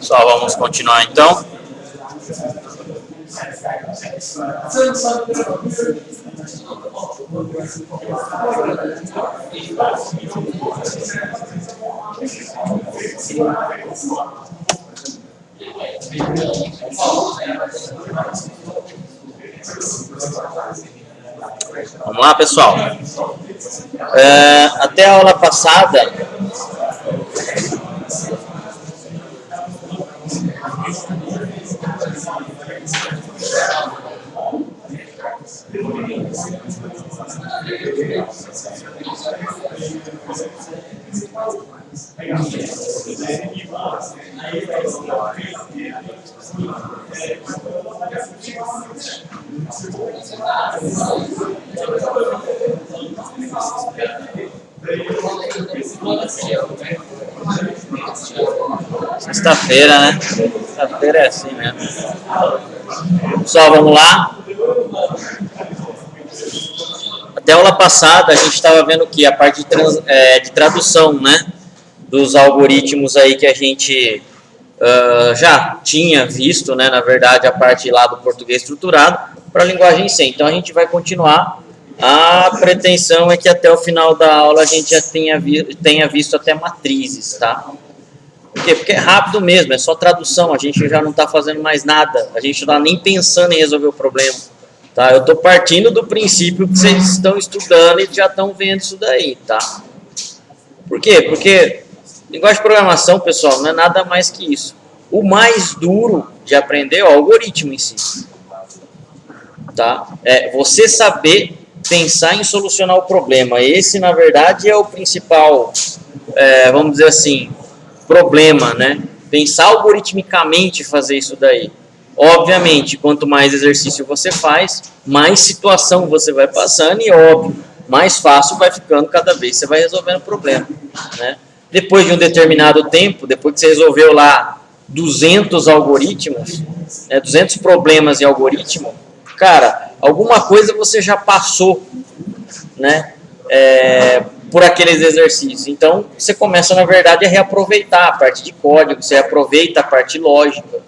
Só vamos continuar então. Vamos lá, pessoal. Até a aula passada, sexta-feira, né? Sexta-feira é assim mesmo. Pessoal, vamos lá. Até a aula passada a gente estava vendo que a parte de tradução, né, dos algoritmos aí que a gente já tinha visto, né, na verdade, a parte lá do português estruturado para a linguagem C. Então a gente vai continuar. A pretensão é que até o final da aula a gente já tenha visto até matrizes, tá? Por quê? Porque é rápido mesmo, é só tradução, a gente já não está fazendo mais nada, a gente não está nem pensando em resolver o problema. Tá? Eu estou partindo do princípio que vocês estão estudando e já estão vendo isso daí, tá? Por quê? Porque linguagem de programação, pessoal, não é nada mais que isso. O mais duro de aprender é o algoritmo em si. Tá? É você saber pensar em solucionar o problema. Esse, na verdade, é o principal, vamos dizer assim, problema, né? Pensar algoritmicamente fazer isso daí. Obviamente, quanto mais exercício você faz, mais situação você vai passando e, óbvio, mais fácil vai ficando cada vez que você vai resolvendo o problema, né? Depois de um determinado tempo, depois que você resolveu lá 200 algoritmos, 200 problemas em algoritmo, cara, alguma coisa você já passou, né? Por aqueles exercícios. Então, você começa, na verdade, a reaproveitar a parte de código, você aproveita a parte lógica,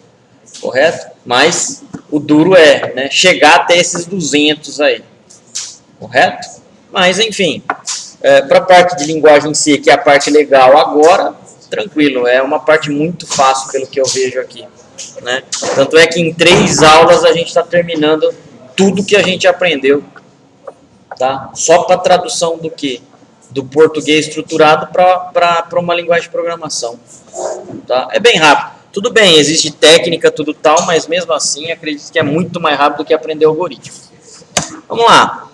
correto? Mas o duro é, né, chegar até esses 200 aí, correto? Mas, enfim, para a parte de linguagem em si, que é a parte legal agora, tranquilo, é uma parte muito fácil pelo que eu vejo aqui, né? Tanto é que em 3 aulas a gente está terminando tudo que a gente aprendeu, tá? Só para tradução do quê? Do português estruturado para uma linguagem de programação, tá? É bem rápido. Tudo bem, existe técnica, tudo tal, mas mesmo assim acredito que é muito mais rápido do que aprender algoritmo. Vamos lá.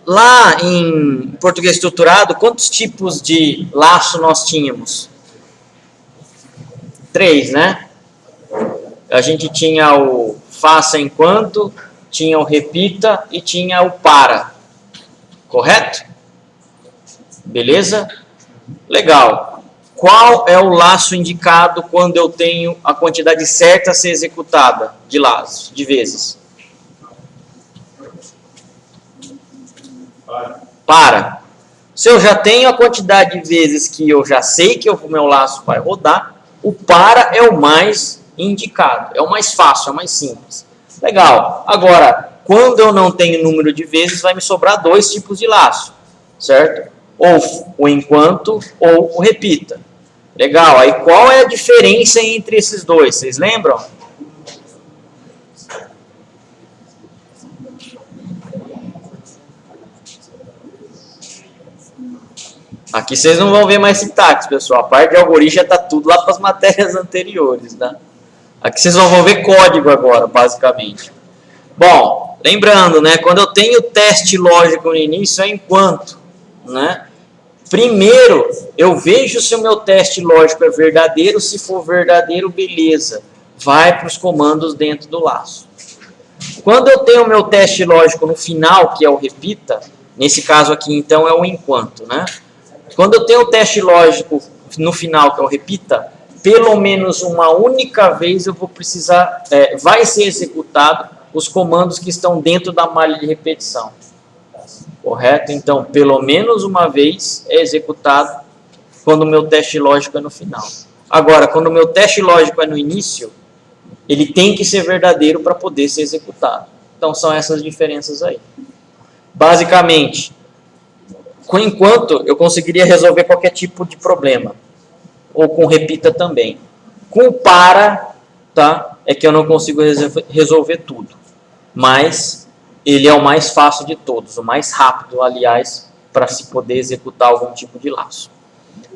Lá em português estruturado, quantos tipos de laço nós tínhamos? 3, né? A gente tinha o faça enquanto, tinha o repita e tinha o para. Correto? Beleza? Legal. Qual é o laço indicado quando eu tenho a quantidade certa a ser executada de laços, de vezes? Para. Se eu já tenho a quantidade de vezes que eu já sei que o meu laço vai rodar, o para é o mais indicado, é o mais fácil, é o mais simples. Legal. Agora, quando eu não tenho número de vezes, vai me sobrar 2 tipos de laço, certo? Ou o enquanto ou o repita. Legal. Aí qual é a diferença entre esses dois? Vocês lembram? Aqui vocês não vão ver mais sintaxe, pessoal. A parte de algoritmo já está tudo lá para as matérias anteriores, tá? Aqui vocês vão ver código agora, basicamente. Bom, lembrando, né? Quando eu tenho teste lógico no início, é enquanto, né? Primeiro, eu vejo se o meu teste lógico é verdadeiro. Se for verdadeiro, beleza. Vai para os comandos dentro do laço. Quando eu tenho o meu teste lógico no final, que é o repita, nesse caso aqui, então, é o enquanto, né? Quando eu tenho o teste lógico no final, que é o repita, pelo menos uma única vez eu vou precisar, vai ser executado os comandos que estão dentro da malha de repetição. Correto? Então, pelo menos uma vez é executado quando o meu teste lógico é no final. Agora, quando o meu teste lógico é no início, ele tem que ser verdadeiro para poder ser executado. Então, são essas diferenças aí. Basicamente, com enquanto, eu conseguiria resolver qualquer tipo de problema. Ou com repita também. Com para, tá? É que eu não consigo resolver tudo. Mas ele é o mais fácil de todos. O mais rápido, aliás, para se poder executar algum tipo de laço.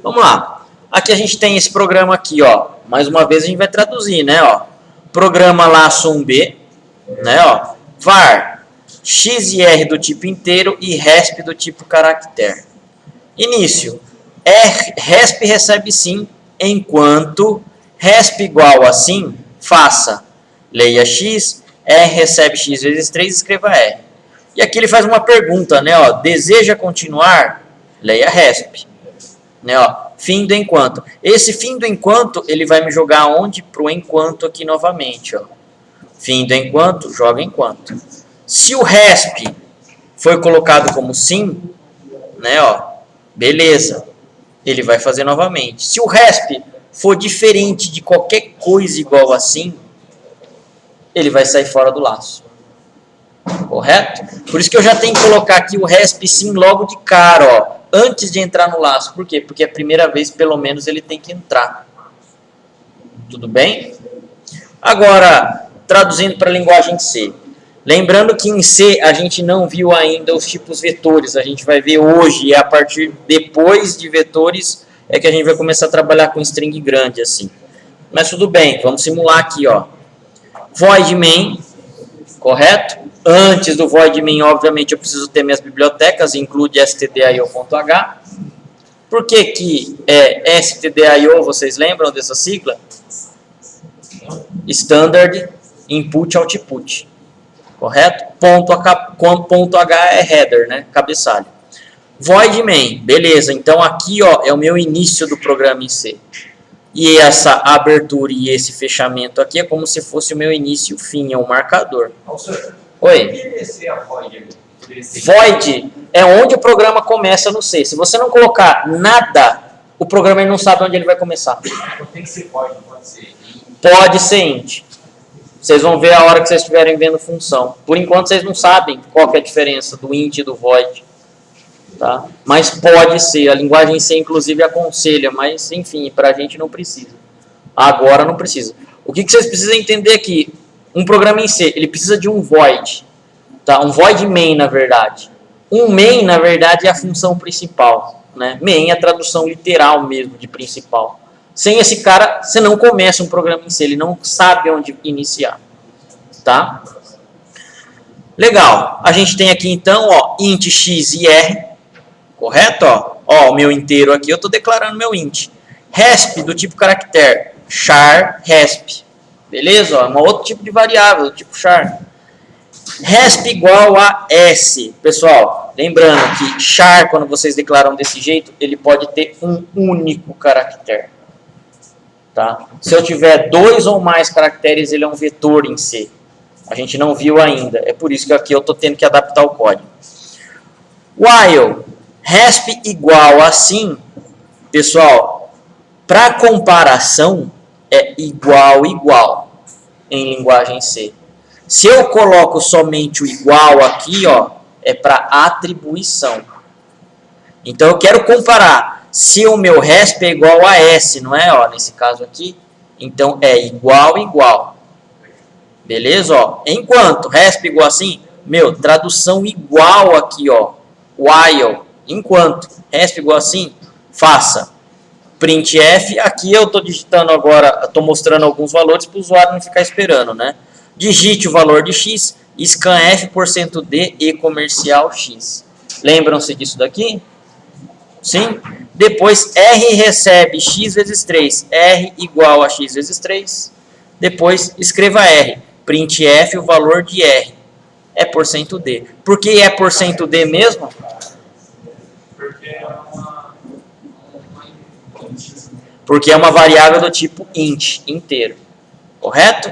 Vamos lá. Aqui a gente tem esse programa aqui, ó. Mais uma vez a gente vai traduzir, né? Ó. Programa laço 1B, né? Ó. Var x e r do tipo inteiro e resp do tipo caractere. Início. Resp recebe sim, enquanto resp igual a sim, faça. Leia x, r recebe x vezes 3, escreva r. E aqui ele faz uma pergunta, né? Ó. Deseja continuar? Leia resp. Né, ó, fim do enquanto. Esse fim do enquanto, ele vai me jogar onde? Para o enquanto aqui novamente. Ó. Fim do enquanto, joga enquanto. Se o resp foi colocado como sim, né, ó, beleza, ele vai fazer novamente. Se o resp for diferente de qualquer coisa igual a sim, ele vai sair fora do laço. Correto? Por isso que eu já tenho que colocar aqui o resp sim logo de cara, ó. Antes de entrar no laço. Por quê? Porque a primeira vez, pelo menos, ele tem que entrar. Tudo bem? Agora, traduzindo para a linguagem C. Lembrando que em C a gente não viu ainda os tipos vetores. A gente vai ver hoje, e a partir depois de vetores é que a gente vai começar a trabalhar com string grande, assim. Mas tudo bem, vamos simular aqui, ó. Void main, correto? Antes do void main, obviamente, eu preciso ter minhas bibliotecas, include stdio.h. Por que que é stdio, vocês lembram dessa sigla? Standard Input Output, correto? Ponto H é header, né? Cabeçalho. Void main, beleza, então aqui ó, é o meu início do programa em C. E essa abertura e esse fechamento aqui é como se fosse o meu início e o fim, é um marcador. Oi. Void é onde o programa começa no C. Se você não colocar nada, o programa não sabe onde ele vai começar. Tem que ser void, não pode ser int. Pode ser int. Vocês vão ver a hora que vocês estiverem vendo função. Por enquanto vocês não sabem qual que é a diferença do int e do void. Tá? Mas pode ser. A linguagem C inclusive aconselha, mas enfim, para a gente não precisa. Agora não precisa. O que vocês precisam entender aqui? Um programa em C, ele precisa de um void, tá? Um void main, na verdade. Um main, na verdade, é a função principal, né? Main é a tradução literal mesmo de principal. Sem esse cara, você não começa um programa em C, ele não sabe onde iniciar, tá? Legal. A gente tem aqui, então, ó, int x e r, correto? Ó, o meu inteiro aqui, eu estou declarando meu int. Resp do tipo caractere, char resp. Beleza? Ó, é um outro tipo de variável, do tipo char. Resp igual a S. Pessoal, lembrando que char, quando vocês declaram desse jeito, ele pode ter um único caractere. Tá? Se eu tiver 2 ou mais caracteres, ele é um vetor em C. A gente não viu ainda. É por isso que aqui eu estou tendo que adaptar o código. While resp igual a sim, pessoal, para comparação, é igual em linguagem C. Se eu coloco somente o igual aqui, ó, é para atribuição. Então eu quero comparar se o meu resp é igual a S, não é? Ó, nesse caso aqui, então é igual. Beleza? Ó, enquanto resp igual assim, meu, tradução igual aqui, ó, while, enquanto resp igual assim, faça. Printf, aqui eu estou digitando agora, estou mostrando alguns valores para o usuário não ficar esperando, né? Digite o valor de x, scanf%d e comercial x. Lembram-se disso daqui? Sim? Depois r recebe x vezes 3, r igual a x vezes 3. Depois escreva r, printf o valor de r, É %d. Por que é %d mesmo? Porque é uma variável do tipo int, inteiro. Correto?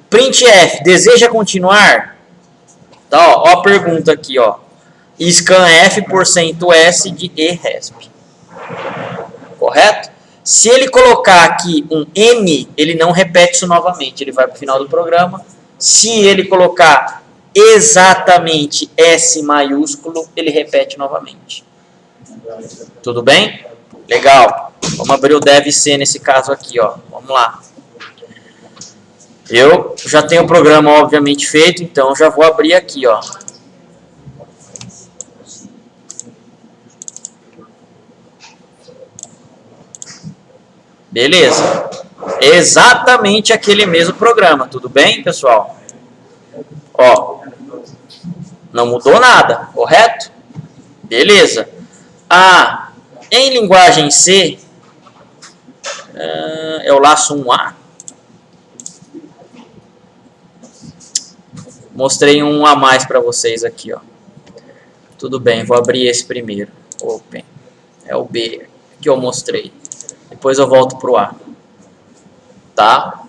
Printf, deseja continuar? Tá, ó a pergunta aqui, ó. Scanf %s de eresp. Correto? Se ele colocar aqui um n, ele não repete isso novamente, ele vai para o final do programa. Se ele colocar exatamente S maiúsculo, ele repete novamente. Tudo bem? Legal. Vamos abrir o dev-c nesse caso aqui, ó. Vamos lá. Eu já tenho o programa, obviamente, feito, então já vou abrir aqui, ó. Beleza. Exatamente aquele mesmo programa, tudo bem, pessoal? Ó, não mudou nada, correto? Beleza. Ah, em linguagem C, é o laço 1A. Mostrei um a mais para vocês aqui, ó. Tudo bem, vou abrir esse primeiro. Open. É o B que eu mostrei. Depois eu volto pro A. Tá?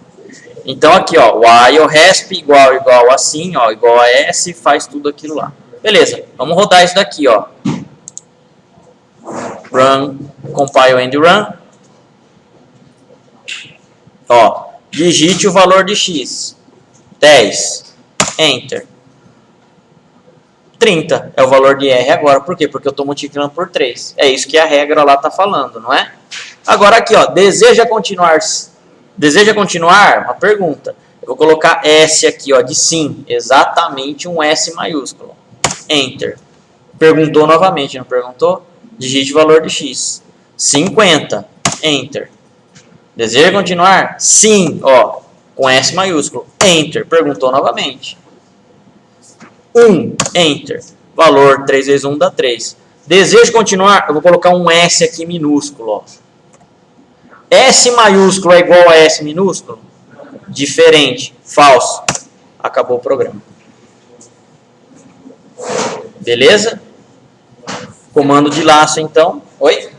Então aqui, ó, o A e o resp igual assim, ó, igual a S, faz tudo aquilo lá. Beleza, vamos rodar isso daqui, ó. Run, compile and run. Ó, digite o valor de x. 10. Enter. 30 é o valor de R agora. Por quê? Porque eu estou multiplicando por 3. É isso que a regra lá está falando, não é? Agora aqui, ó, deseja continuar? Deseja continuar? Uma pergunta. Eu vou colocar S aqui, ó, de sim. Exatamente um S maiúsculo. Enter. Perguntou novamente, não perguntou? Digite o valor de x. 50. Enter. Deseja continuar? Sim, ó, com S maiúsculo. Enter. Perguntou novamente. 1. Enter. Valor 3 vezes 1 dá 3. Desejo continuar? Eu vou colocar um S aqui minúsculo, ó. S maiúsculo é igual a S minúsculo? Diferente. Falso. Acabou o programa. Beleza? Comando de laço, então. Oi?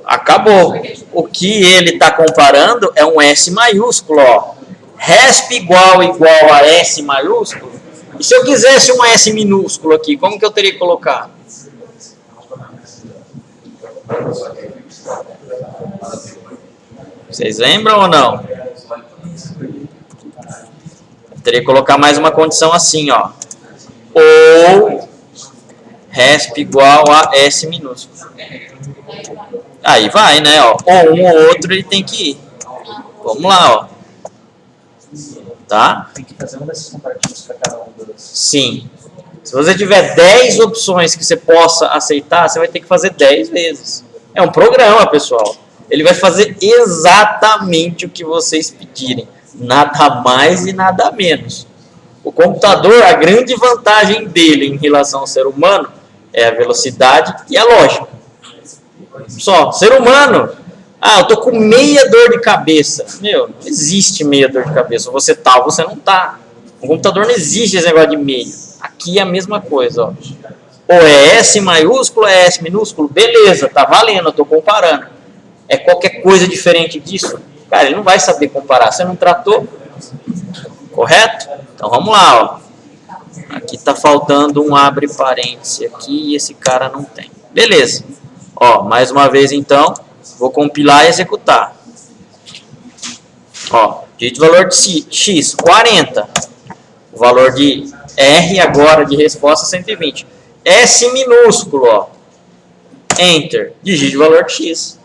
Acabou. O que ele está comparando é um S maiúsculo, ó. Resp igual a S maiúsculo. E se eu quisesse um S minúsculo aqui, como que eu teria que colocar? Vocês lembram ou não? Eu teria que colocar mais uma condição assim, ó. Ou resp igual a S minúsculo. Aí vai, né? Ó. Ou um ou outro ele tem que ir. Vamos lá, ó. Tá? Tem que fazer um desses comparativos para cada um dos. Sim. Se você tiver 10 opções que você possa aceitar, você vai ter que fazer 10 vezes. É um programa, pessoal. Ele vai fazer exatamente o que vocês pedirem. Nada mais e nada menos. O computador, a grande vantagem dele em relação ao ser humano é a velocidade e a lógica. Só, ser humano. Ah, eu tô com meia dor de cabeça. Meu, não existe meia dor de cabeça. Você tá ou você não tá. No computador não existe esse negócio de meio. Aqui é a mesma coisa, ó. Ou é S maiúsculo, ou é S minúsculo. Beleza, tá valendo, eu tô comparando. É qualquer coisa diferente disso? Cara, ele não vai saber comparar. Você não tratou? Correto? Então vamos lá, ó. Aqui tá faltando um abre parêntese aqui e esse cara não tem. Beleza. Ó, mais uma vez então. Vou compilar e executar. Ó, digite o valor de x, 40. O valor de R agora de resposta 120. S minúsculo, ó. Enter. Digite o valor de x.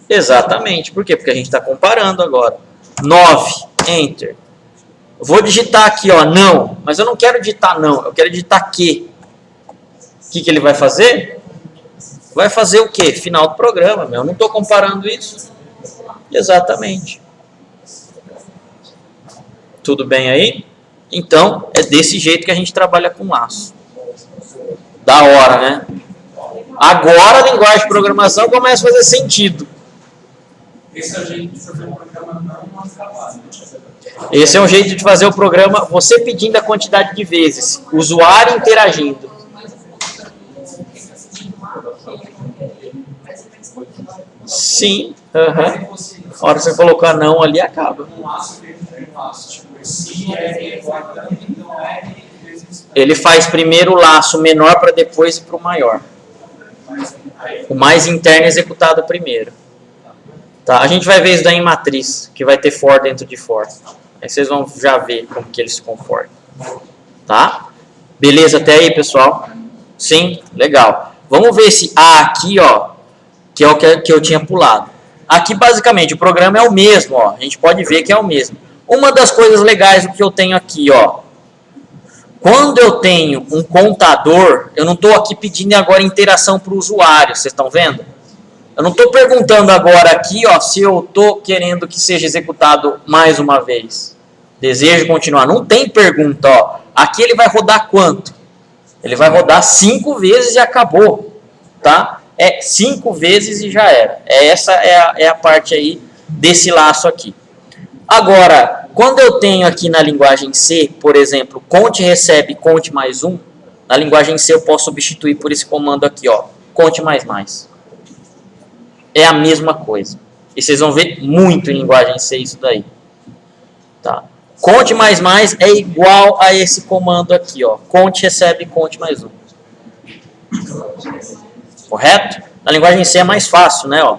Exatamente. Por quê? Porque a gente está comparando agora. 9. Enter. Eu vou digitar aqui, ó, não. Mas eu não quero digitar não. Eu quero digitar que. O que ele vai fazer? Vai fazer o quê? Final do programa, meu. Eu não estou comparando isso. Exatamente. Tudo bem aí? Então, é desse jeito que a gente trabalha com laço. Da hora, né? Agora a linguagem de programação começa a fazer sentido. Esse é o jeito de fazer o programa não trabalho. Esse é um jeito de fazer o programa, você pedindo a quantidade de vezes, o usuário interagindo. Sim, a hora que você colocar não ali, acaba. Um laço dentro de um laço. Tipo, se é igual a então R vezes. Ele faz primeiro o laço menor para depois ir para o maior. O mais interno executado primeiro. Tá, a gente vai ver isso daí em matriz, que vai ter for dentro de for. Aí vocês vão já ver como que eles se comportam. Tá? Beleza até aí, pessoal? Sim? Legal. Vamos ver esse A aqui, ó, que é o que eu tinha pulado. Aqui, basicamente, o programa é o mesmo, ó. A gente pode ver que é o mesmo. Uma das coisas legais do que eu tenho aqui, ó. Quando eu tenho um contador, eu não estou aqui pedindo agora interação para o usuário, vocês estão vendo? Eu não estou perguntando agora aqui, ó, se eu estou querendo que seja executado mais uma vez. Desejo continuar. Não tem pergunta, ó. Aqui ele vai rodar quanto? Ele vai rodar 5 vezes e acabou, tá? É 5 vezes e já era. Essa é a parte aí desse laço aqui. Agora, quando eu tenho aqui na linguagem C, por exemplo, conte recebe conte mais 1, na linguagem C eu posso substituir por esse comando aqui, ó, conte mais mais. É a mesma coisa. E vocês vão ver muito em linguagem C isso daí. Tá? Conte mais mais é igual a esse comando aqui, ó, conte recebe conte mais 1. Correto? Na linguagem C é mais fácil, né? Ó.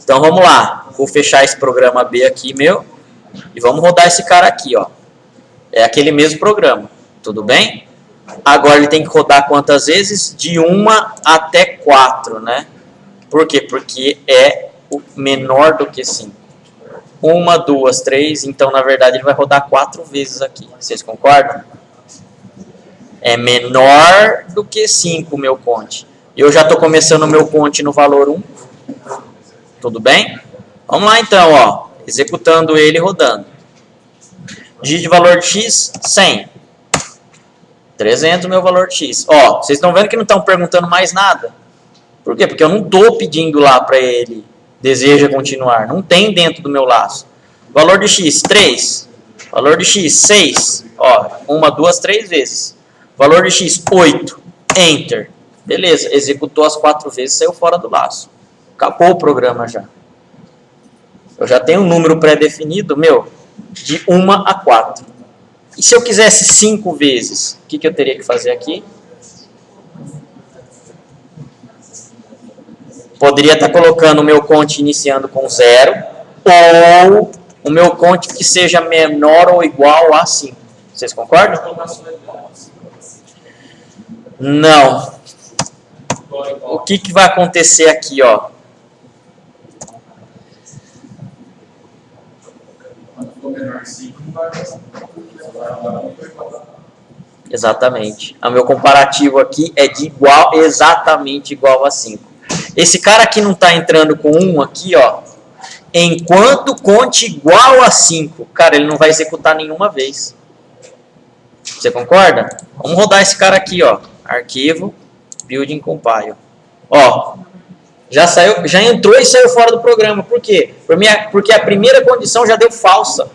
Então vamos lá. Vou fechar esse programa B aqui, meu. E vamos rodar esse cara aqui, ó. É aquele mesmo programa. Tudo bem? Agora ele tem que rodar quantas vezes? De 1 até 4, né? Por quê? Porque é o menor do que 5. 1, 2, 3. Então, na verdade, ele vai rodar 4 vezes aqui. Vocês concordam? É menor do que 5 o meu conte. Eu já estou começando o meu conte no valor 1. Tudo bem? Vamos lá então, ó. Executando ele e rodando. Digite valor de x, 100. 300 meu valor de x. Ó, vocês estão vendo que não estão perguntando mais nada. Por quê? Porque eu não estou pedindo lá para ele deseja continuar. Não tem dentro do meu laço. Valor de x, 3. Valor de x, 6. Ó, 1, 2, 3 vezes. Valor de x, 8. Enter. Beleza, executou as 4 vezes, saiu fora do laço. Acabou o programa já. Eu já tenho um número pré-definido, meu, de 1 a 4. E se eu quisesse 5 vezes, o que eu teria que fazer aqui? Poderia estar colocando o meu conte iniciando com 0, ou o meu conte que seja menor ou igual a 5. Vocês concordam? Não. O que vai acontecer aqui, ó? Exatamente. O meu comparativo aqui é de igual, exatamente igual a 5. Esse cara aqui não está entrando com 1 aqui, ó. Enquanto conte igual a 5, cara, ele não vai executar nenhuma vez. Você concorda? Vamos rodar esse cara aqui, ó. Arquivo, building compile. Ó, já saiu, já entrou e saiu fora do programa. Por quê? Porque a primeira condição já deu falsa.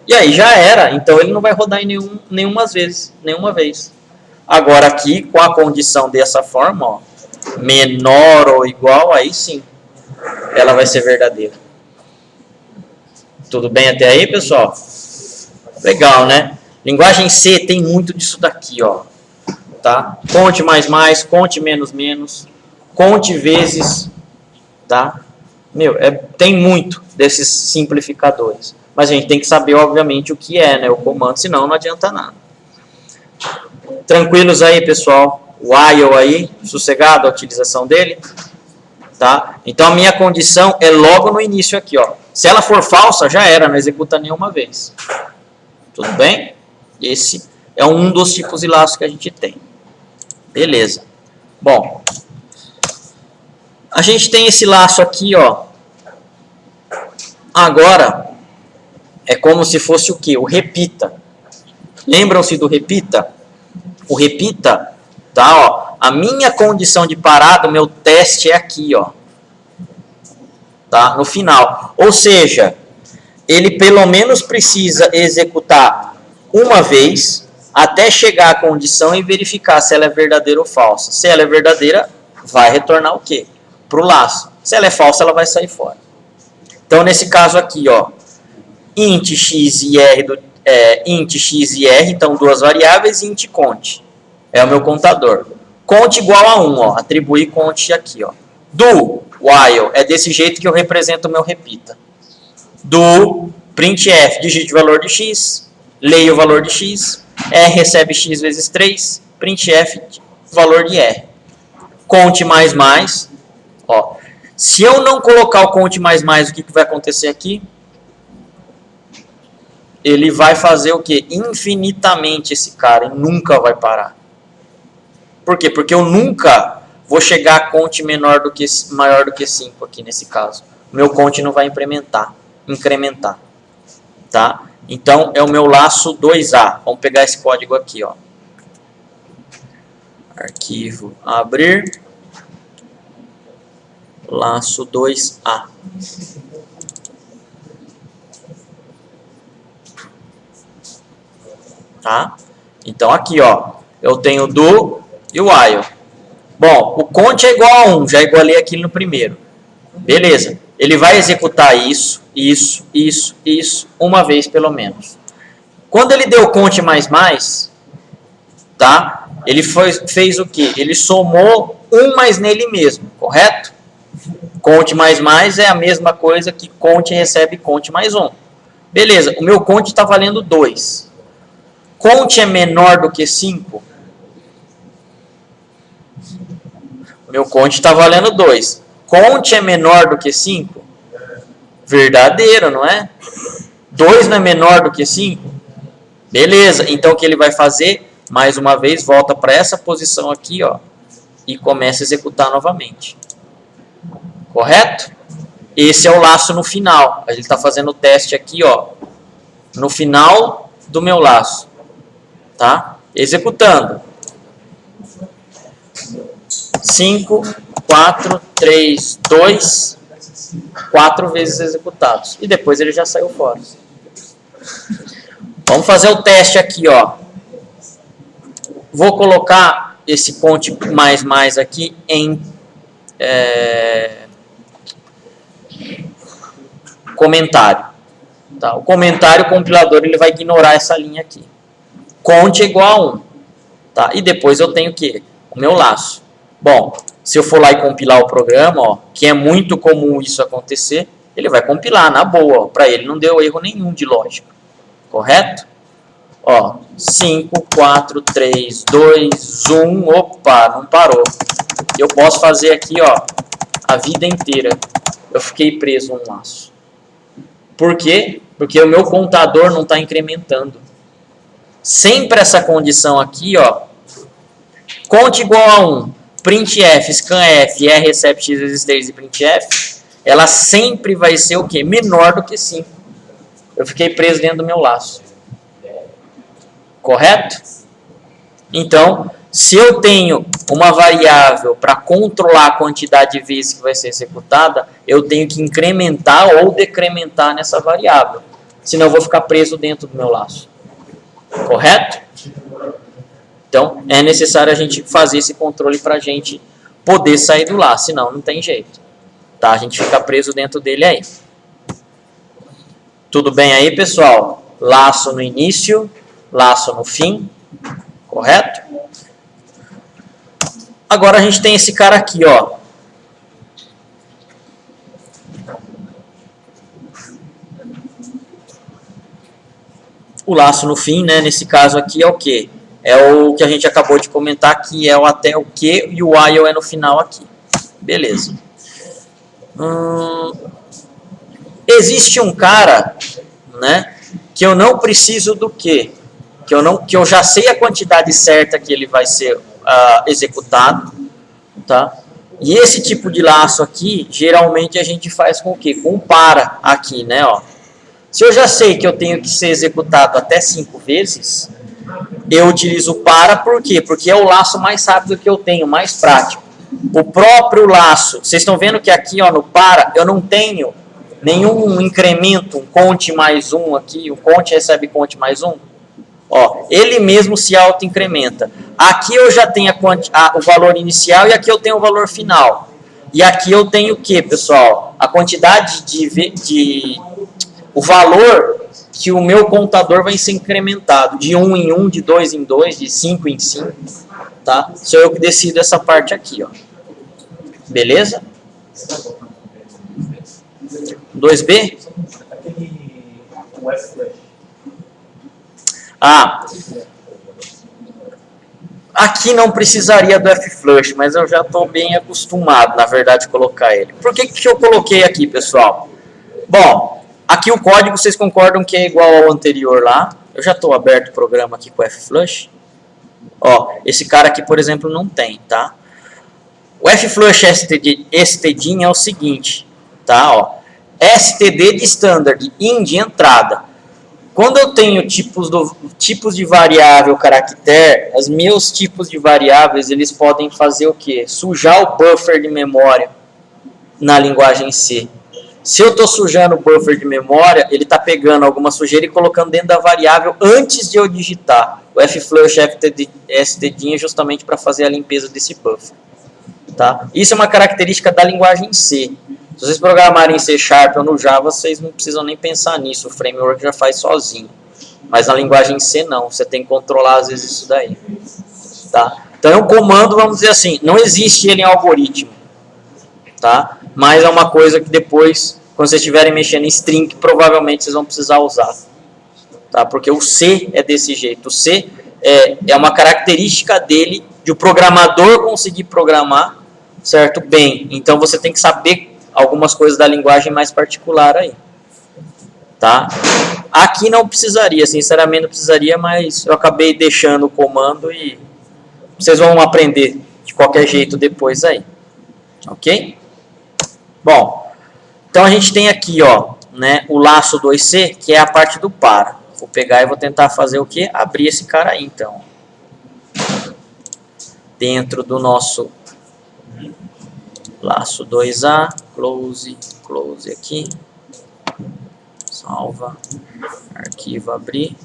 E aí já era, então ele não vai rodar em nenhuma vez. Agora aqui, com a condição dessa forma, ó, menor ou igual, aí sim, ela vai ser verdadeira. Tudo bem até aí, pessoal? Legal, né? Linguagem C tem muito disso daqui, ó. Tá? Conte mais, conte menos, conte vezes, tá? Meu, tem muito desses simplificadores. Mas a gente tem que saber, obviamente, o que é, né? O comando, senão não adianta nada. Tranquilos aí, pessoal? O while aí, sossegado a utilização dele? Tá? Então a minha condição é logo no início aqui, ó. Se ela for falsa, já era, não executa nenhuma vez. Tudo bem? Esse é um dos tipos de laço que a gente tem. Beleza. Bom, a gente tem esse laço aqui, ó. Agora, é como se fosse o quê? O repita. Lembram-se do repita? O repita, tá, ó. A minha condição de parada, o meu teste é aqui, ó. tá? No final. Ou seja, ele pelo menos precisa executar uma vez até chegar à condição e verificar se ela é verdadeira ou falsa. Se ela é verdadeira, vai retornar o quê? Para o laço. Se ela é falsa, ela vai sair fora. Então, nesse caso aqui, ó, int x e r, então duas variáveis, int cont. É o meu contador. Cont igual a 1, ó, atribuir cont aqui, ó. Do while é desse jeito que eu represento o meu repita. Do printf, digite o valor de x, leia o valor de x, r recebe x vezes 3, printf, valor de r. Cont mais, ó. Se eu não colocar o cont mais, o que vai acontecer aqui? Ele vai fazer o quê? Infinitamente esse cara, e nunca vai parar. Por quê? Porque eu nunca vou chegar a cont maior do que 5 aqui nesse caso. O meu cont não vai incrementar. Tá? Então, é o meu laço 2A. Vamos pegar esse código aqui, ó. Arquivo, abrir. Laço 2A. Tá? Então, aqui, ó. Eu tenho do e o while. Bom, o cont é igual a 1. Já igualei aqui no primeiro. Beleza. Ele vai executar isso, uma vez pelo menos. Quando ele deu cont mais, tá? Ele fez o quê? Ele somou 1 mais nele mesmo, correto? Cont mais é a mesma coisa que cont recebe cont mais 1. Beleza, o meu cont está valendo 2. Cont é menor do que 5? O meu cont está valendo 2. Cont é menor do que 5? Verdadeiro, não é? 2 não é menor do que 5? Beleza, então o que ele vai fazer? Mais uma vez, volta para essa posição aqui, ó, e começa a executar novamente. Correto? Esse é o laço no final. A gente está fazendo o teste aqui, ó, no final do meu laço. Tá? Executando. 5, 4, 3, 2, 4 vezes executados. E depois ele já saiu fora. Vamos fazer o teste aqui, ó. Vou colocar esse cont mais aqui em comentário. Tá? O comentário, o compilador, ele vai ignorar essa linha aqui. Cont é igual a 1. Tá? E depois eu tenho o quê? O meu laço. Bom, se eu for lá e compilar o programa, ó, que é muito comum isso acontecer, ele vai compilar na boa. Para ele não deu erro nenhum de lógica. Correto? Ó, 5, 4, 3, 2, 1. Opa, não parou. Eu posso fazer aqui, ó, a vida inteira. Eu fiquei preso num laço. Por quê? Porque o meu contador não está incrementando. Sempre essa condição aqui, ó, cont igual a 1, printf, scanf, r recebe x vezes 3 e printf, ela sempre vai ser o quê? Menor do que 5. Eu fiquei preso dentro do meu laço. Correto? Então, se eu tenho uma variável para controlar a quantidade de vezes que vai ser executada, eu tenho que incrementar ou decrementar nessa variável. Senão eu vou ficar preso dentro do meu laço. Correto? Então, é necessário a gente fazer esse controle para a gente poder sair do laço, senão não tem jeito. Tá? A gente fica preso dentro dele aí. Tudo bem aí, pessoal? Laço no início, laço no fim. Correto? Agora a gente tem esse cara aqui, ó. O laço no fim, né? Nesse caso aqui é o quê? É o que a gente acabou de comentar, que é o até o que e o while é no final aqui. Beleza. Existe um cara, né? Que eu não preciso do quê? Que eu já sei a quantidade certa que ele vai ser executado, tá? E esse tipo de laço aqui, geralmente a gente faz com o quê? Com para aqui, né? Ó. Se eu já sei que eu tenho que ser executado até 5 vezes, eu utilizo para, por quê? Porque é o laço mais rápido que eu tenho, mais prático. o próprio laço, vocês estão vendo que aqui, ó, no para, eu não tenho nenhum incremento, um conte mais um aqui, o conte recebe conte mais um. Ó, ele mesmo se auto-incrementa. Aqui eu já tenho o valor inicial e aqui eu tenho o valor final. E aqui eu tenho o que, pessoal? A quantidade o valor que o meu contador vai ser incrementado. De 1 em 1, de 2 em 2, de 5 em 5. Tá? Sou eu que decido essa parte aqui, ó. Beleza? 2B? O F-Flash. Aqui não precisaria do F-Flush, mas eu já estou bem acostumado, na verdade, a colocar ele. Por que eu coloquei aqui, pessoal? Bom, aqui o código, vocês concordam que é igual ao anterior lá? Eu já estou aberto o programa aqui com o F-Flush. Ó, esse cara aqui, por exemplo, não tem, tá? O F-Flush STD é o seguinte, tá? Ó, STD de standard, in de entrada. Quando eu tenho tipos de variável caractere, os meus tipos de variáveis, eles podem fazer o quê? Sujar o buffer de memória na linguagem C. Se eu estou sujando o buffer de memória, ele está pegando alguma sujeira e colocando dentro da variável antes de eu digitar. O F-Flush STD é justamente para fazer a limpeza desse buffer. Tá? Isso é uma característica da linguagem C. Se vocês programarem em C# ou no Java, vocês não precisam nem pensar nisso. O framework já faz sozinho. Mas na linguagem C não. Você tem que controlar às vezes isso daí. Tá? Então é um comando, vamos dizer assim, não existe ele em algoritmo. Tá? Mas é uma coisa que depois, quando vocês estiverem mexendo em string, provavelmente vocês vão precisar usar. Tá? Porque o C é desse jeito. O C é uma característica dele, de o programador conseguir programar, certo? Bem, então você tem que saber algumas coisas da linguagem mais particular aí. Tá? Aqui não precisaria, sinceramente não precisaria, mas eu acabei deixando o comando e vocês vão aprender de qualquer jeito depois aí. Ok? Bom, então a gente tem aqui, ó, né, o laço 2C, que é a parte do para. Vou pegar e vou tentar fazer o quê? Abrir esse cara aí, então. Dentro do nosso laço 2A, close aqui, salva, arquivo abrir,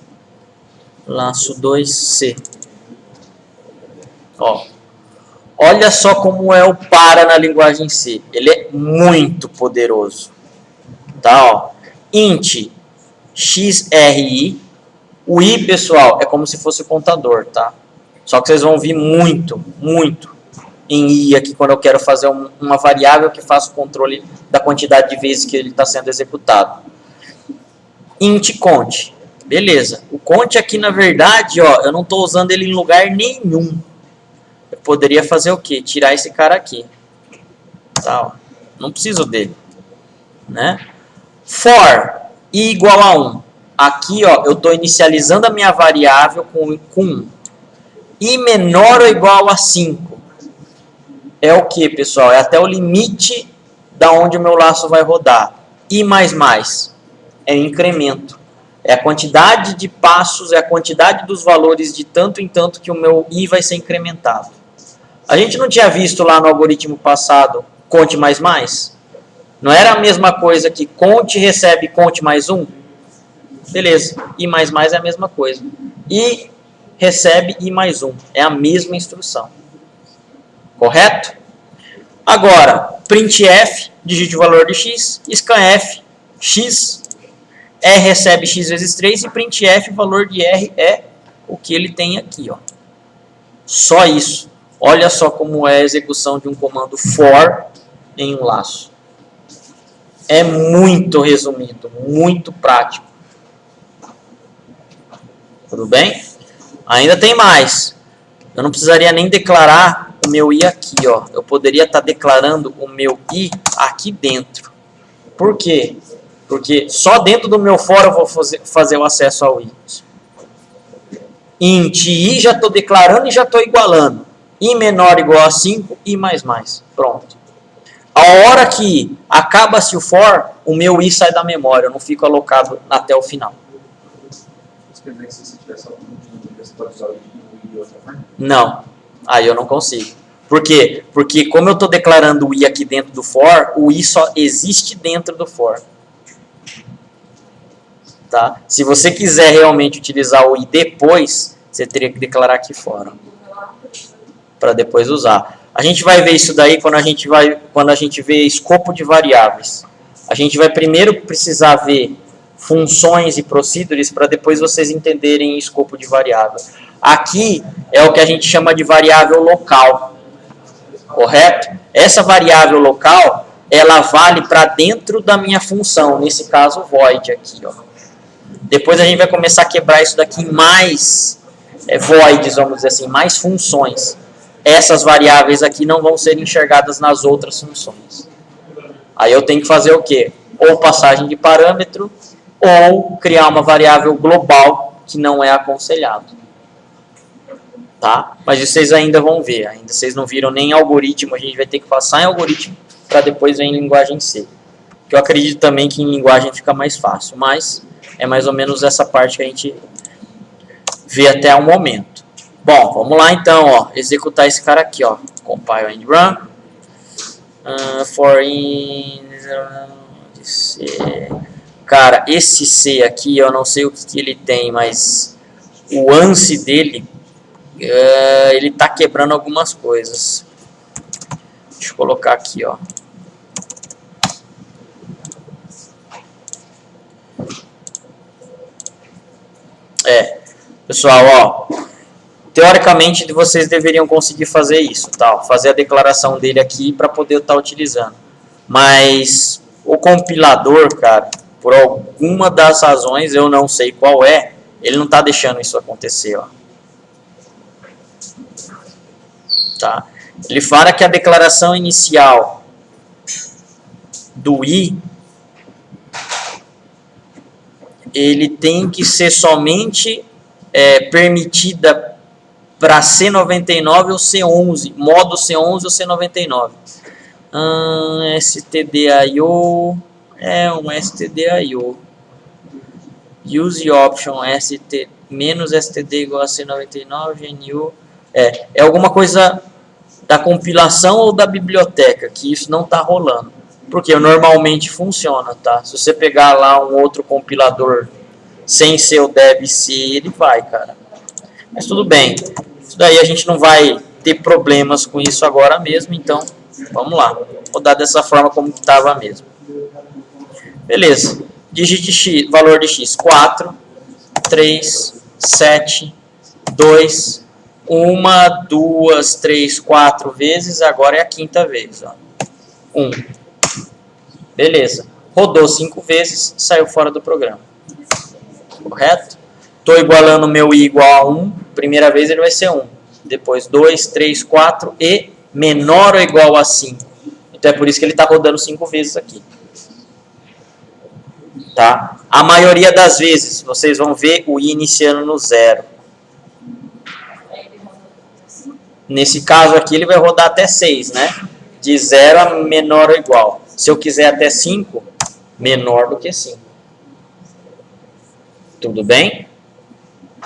laço 2C. Ó, olha só como é o para na linguagem C, ele é muito poderoso, tá? Ó, int xri, o i, pessoal, é como se fosse o contador, tá? Só que vocês vão vir muito em i aqui quando eu quero fazer uma variável que faça o controle da quantidade de vezes que ele está sendo executado. Int cont. Beleza. O cont aqui, na verdade, ó, eu não estou usando ele em lugar nenhum. Eu poderia fazer o quê? Tirar esse cara aqui. Tá, ó. Não preciso dele. Né? For i igual a 1. Aqui, ó, eu estou inicializando a minha variável com 1. I menor ou igual a 5. É o que, pessoal? É até o limite da onde o meu laço vai rodar. I++. É incremento. É a quantidade de passos, é a quantidade dos valores de tanto em tanto que o meu I vai ser incrementado. A gente não tinha visto lá no algoritmo passado conte mais mais? Não era a mesma coisa que conte recebe conte mais 1? Beleza. I++ é a mesma coisa. I recebe I mais 1. É a mesma instrução. Correto? Agora, printf, digite o valor de x, scanf, x, r recebe x vezes 3 e printf, o valor de r é o que ele tem aqui. Ó. Só isso. Olha só como é a execução de um comando for em um laço. É muito resumido, muito prático. Tudo bem? Ainda tem mais. Eu não precisaria nem declarar o meu i aqui, ó. Eu poderia estar declarando o meu i aqui dentro. Por quê? Porque só dentro do meu for eu vou fazer o acesso ao i. Int i já estou declarando e já estou igualando. I menor igual a 5, i++. Pronto. A hora que acaba-se o for, o meu i sai da memória. Eu não fico alocado até o final. Quer dizer que se você tivesse algum você pode usar o i de outra forma? Não. Aí eu não consigo. Por quê? Porque como eu estou declarando o i aqui dentro do for, o i só existe dentro do for. Tá? Se você quiser realmente utilizar o i depois, você teria que declarar aqui fora. Para depois usar. A gente vai ver isso daí quando a gente vê escopo de variáveis. A gente vai primeiro precisar ver funções e procedures para depois vocês entenderem escopo de variável. Aqui é o que a gente chama de variável local. Correto? Essa variável local, ela vale para dentro da minha função, nesse caso void aqui, ó. Depois a gente vai começar a quebrar isso daqui em mais voids, vamos dizer assim, mais funções. Essas variáveis aqui não vão ser enxergadas nas outras funções. Aí eu tenho que fazer o quê? Ou passagem de parâmetro, ou criar uma variável global que não é aconselhado. Tá? Mas vocês ainda vão ver, ainda vocês não viram nem algoritmo, a gente vai ter que passar em algoritmo para depois ver em linguagem C. Que eu acredito também que em linguagem fica mais fácil, mas é mais ou menos essa parte que a gente vê até o momento. Bom, vamos lá então, ó, executar esse cara aqui, ó, compile and run, for in, C. Cara, esse C aqui, eu não sei o que ele tem, mas o ANSI dele, ele tá quebrando algumas coisas. Deixa eu colocar aqui, ó. Pessoal, ó, teoricamente vocês deveriam conseguir fazer isso, tá? Fazer a declaração dele aqui para poder estar utilizando. Mas o compilador, cara, por alguma das razões, eu não sei qual é, ele não tá deixando isso acontecer, ó. Tá? Ele fala que a declaração inicial do i ele tem que ser somente permitida para C99 ou C11, modo C11 ou C99. stdio um stdio. Use option st menos std igual a C99 GNU. É alguma coisa da compilação ou da biblioteca, que isso não está rolando. Porque normalmente funciona, tá? Se você pegar lá um outro compilador sem ser o debc, ele vai, cara. Mas tudo bem. Isso daí a gente não vai ter problemas com isso agora mesmo, então vamos lá. Vou rodar dessa forma como que estava mesmo. Beleza. Digite x, valor de x, 4, 3, 7, 2, 1, 2, 3, 4 vezes, agora é a quinta vez, ó. 1. Beleza. Rodou 5 vezes, saiu fora do programa. Correto? Estou igualando o meu i igual a 1. Primeira vez ele vai ser 1. Depois 2, 3, 4 e menor ou igual a 5. Então é por isso que ele está rodando 5 vezes aqui. Tá? A maioria das vezes vocês vão ver o i iniciando no 0. Nesse caso aqui ele vai rodar até 6, né? De 0 a menor ou igual. Se eu quiser até 5, menor do que 5. Tudo bem?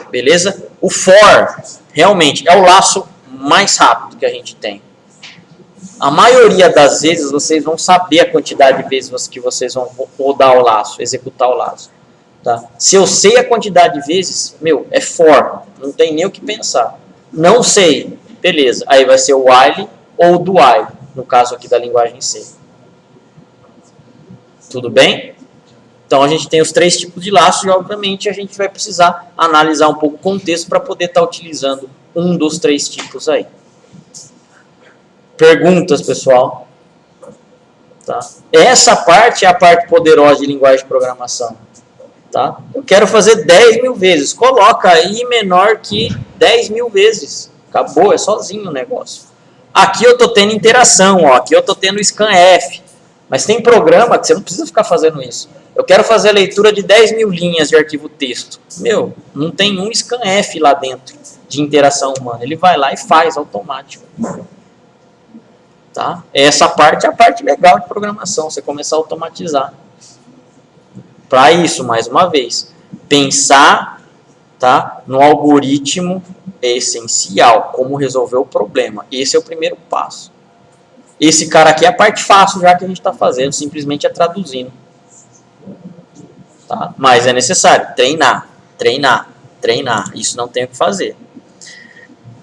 Beleza? O for, realmente, é o laço mais rápido que a gente tem. A maioria das vezes, vocês vão saber a quantidade de vezes que vocês vão rodar o laço, executar o laço. Tá? Se eu sei a quantidade de vezes, é for. Não tem nem o que pensar. Não sei. Beleza. Aí vai ser o while ou do while, no caso aqui da linguagem C. Tudo bem? Então, a gente tem os 3 tipos de laços e, obviamente, a gente vai precisar analisar um pouco o contexto para poder estar utilizando um dos 3 tipos aí. Perguntas, pessoal? Tá? Essa parte é a parte poderosa de linguagem de programação. Tá? Eu quero fazer 10 mil vezes. Coloca i menor que 10 mil vezes. Acabou, é sozinho o negócio. Aqui eu estou tendo interação, ó. Aqui eu estou tendo scanf. Mas tem programa que você não precisa ficar fazendo isso. Eu quero fazer a leitura de 10 mil linhas de arquivo texto. Não tem um scanf lá dentro de interação humana. Ele vai lá e faz automático. Tá? Essa parte é a parte legal de programação. Você começar a automatizar. Para isso, mais uma vez, pensar tá? No algoritmo essencial, como resolver o problema. Esse é o primeiro passo. Esse cara aqui é a parte fácil já que a gente está fazendo, simplesmente é traduzindo. Tá? Mas é necessário treinar, treinar, treinar. Isso não tem o que fazer.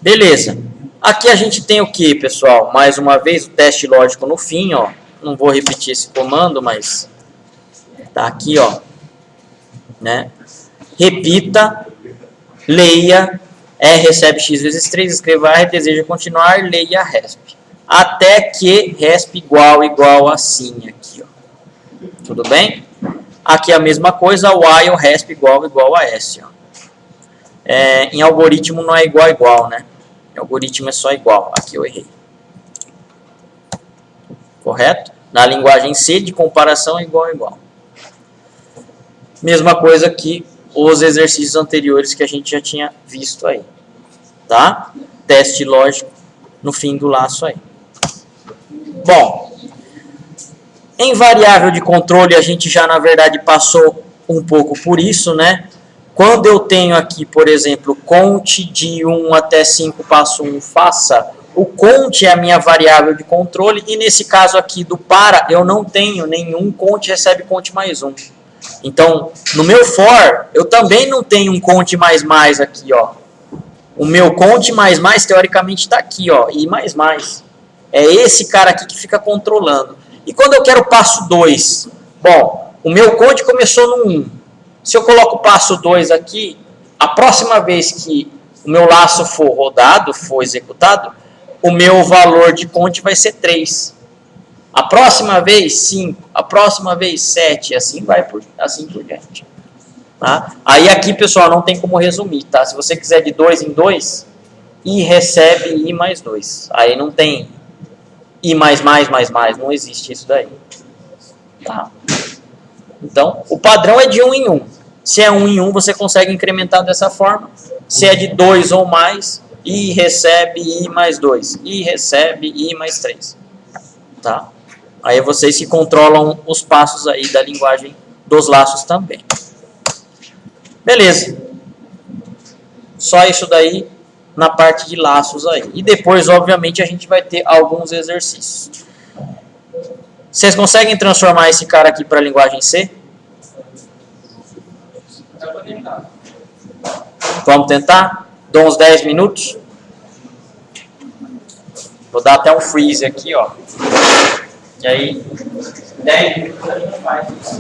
Beleza. Aqui a gente tem o que, pessoal? Mais uma vez o teste lógico no fim, ó. Não vou repetir esse comando, mas tá aqui, ó. Né? Repita, leia, R recebe x vezes 3, escreva R, deseja continuar, leia resp. Até que resp igual assim aqui, ó. Tudo bem? Aqui a mesma coisa, while resp igual a S, ó. Em algoritmo não é igual, né? Em algoritmo é só igual. Aqui eu errei. Correto? Na linguagem C, de comparação é igual. Mesma coisa que os exercícios anteriores que a gente já tinha visto aí. Tá? Teste lógico no fim do laço aí. Bom, em variável de controle a gente já na verdade passou um pouco por isso, né? Quando eu tenho aqui, por exemplo, conte de 1 até 5, passo 1, faça. O conte é a minha variável de controle e nesse caso aqui do para, eu não tenho nenhum conte recebe conte mais 1. Então, no meu for, eu também não tenho um conte mais aqui, ó. O meu conte mais teoricamente está aqui, ó, e mais. É esse cara aqui que fica controlando. E quando eu quero passo 2? Bom, o meu conte começou no 1. Se eu coloco o passo 2 aqui, a próxima vez que o meu laço for rodado, for executado, o meu valor de conte vai ser 3. A próxima vez, 5. A próxima vez, 7. Assim por diante. Tá? Aí aqui, pessoal, não tem como resumir. Tá? Se você quiser de 2 em 2, I recebe I mais 2. Aí não tem I mais, não existe isso daí. Tá? Então, o padrão é de 1 em 1. Se é 1 em 1, você consegue incrementar dessa forma. Se é de 2 ou mais, I recebe I mais 2. I recebe I mais 3. Tá? Aí vocês que controlam os passos aí da linguagem dos laços também. Beleza. Só isso daí na parte de laços aí. E depois, obviamente, a gente vai ter alguns exercícios. Vocês conseguem transformar esse cara aqui para a linguagem C? Vamos tentar? Dou uns 10 minutos. Vou dar até um freeze aqui, ó. E aí, 10 minutos a gente faz isso.